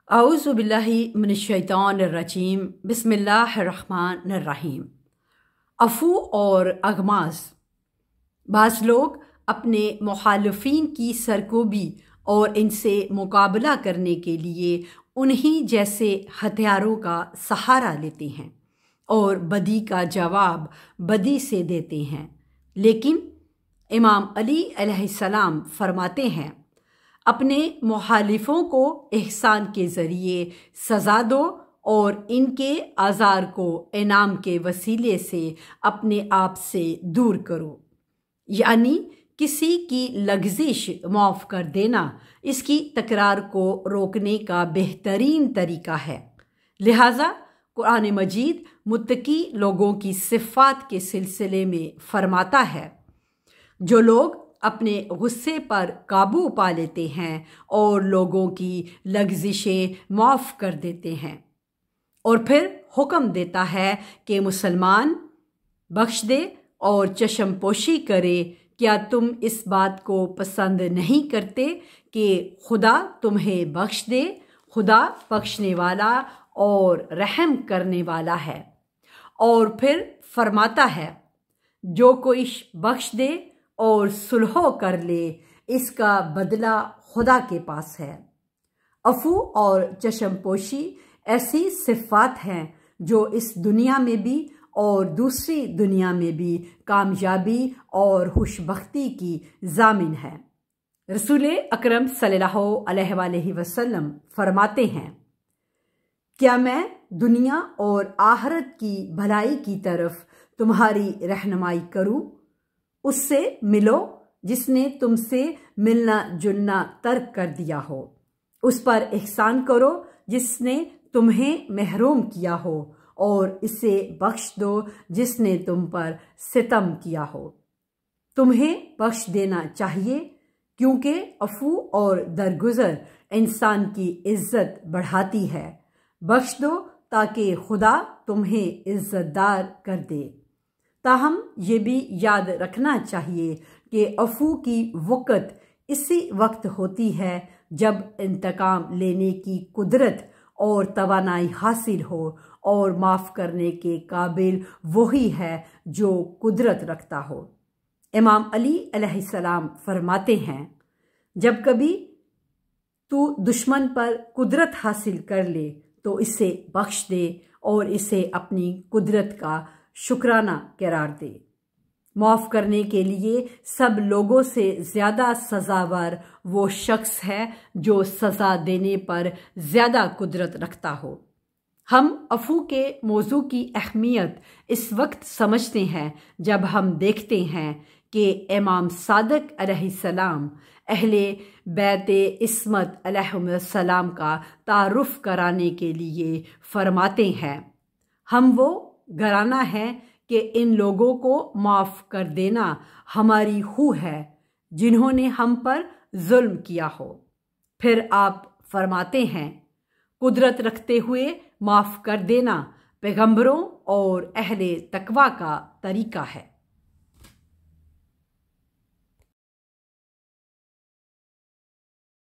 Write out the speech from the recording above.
अऊज़ु बिल्लाहि मिनश्शैतानिर्रजीम बिस्मिल्लाहिर्रहमानिर्रहीम। अफ़ू और अगमाज़। बाज़ लोग अपने मुखालिफिन की सरकोबी और इनसे मुकाबला करने के लिए उन्हीं जैसे हथियारों का सहारा लेते हैं और बदी का जवाब बदी से देते हैं, लेकिन इमाम अली अलैहिस्सलाम फरमाते हैं, अपने मुखालिफों को एहसान के ज़रिए सज़ा दो और इनके आज़ार को इनाम के वसीले से अपने आप से दूर करो। यानी किसी की लग़ज़िश माफ़ कर देना इसकी तकरार को रोकने का बेहतरीन तरीका है। लिहाजा कुरान मजीद मुत्तकी लोगों की सिफ़ात के सिलसिले में फरमाता है, जो लोग अपने गुस्से पर काबू पा लेते हैं और लोगों की लग़ज़िशें माफ़ कर देते हैं, और फिर हुक्म देता है कि मुसलमान बख्श दे और चश्मपोशी करे। क्या तुम इस बात को पसंद नहीं करते कि खुदा तुम्हें बख्श दे? खुदा बख्शने वाला और रहम करने वाला है। और फिर फरमाता है, जो कोई बख्श दे और सुलह कर ले, इसका बदला खुदा के पास है। अफू और चश्मपोशी ऐसी सिफ़ात हैं जो इस दुनिया में भी और दूसरी दुनिया में भी कामयाबी और खुशबख्ती की ज़ामिन है। रसूल अकरम सल्लल्लाहु अलैहि वसल्लम फरमाते हैं, क्या मैं दुनिया और आखिरत की भलाई की तरफ तुम्हारी रहनुमाई करूं? उससे मिलो जिसने तुमसे मिलना जुलना तर्क कर दिया हो, उस पर एहसान करो जिसने तुम्हें महरूम किया हो, और इसे बख्श दो जिसने तुम पर सितम किया हो। तुम्हें बख्श देना चाहिए, क्योंकि अफू और दरगुजर इंसान की इज्जत बढ़ाती है। बख्श दो ताकि खुदा तुम्हें इज्जतदार कर दे। ताहम ये भी याद रखना चाहिए कि अफू की वक़्त इसी वक्त होती है जब इंतकाम लेने की कुदरत और तवानाई हासिल हो, और माफ़ करने के काबिल वही है जो कुदरत रखता हो। इमाम अली अलैहिस्सलाम फरमाते हैं, जब कभी तू दुश्मन पर कुदरत हासिल कर ले तो इसे बख्श दे और इसे अपनी कुदरत का शुक्राना करार दे। माफ़ करने के लिए सब लोगों से ज़्यादा सज़ावर वो शख्स है जो सज़ा देने पर ज़्यादा कुदरत रखता हो। हम अफू के मौजू की अहमियत इस वक्त समझते हैं जब हम देखते हैं कि इमाम सादिक अलैहिस्सलाम अहले बैत इस्मत अलैहिस्सलाम का तारुफ कराने के लिए फरमाते हैं, हम वो घराना है कि इन लोगों को माफ़ कर देना हमारी खू है जिन्होंने हम पर जुल्म किया हो। फिर आप फरमाते हैं, कुदरत रखते हुए माफ़ कर देना पैगंबरों और अहले तकवा का तरीका है।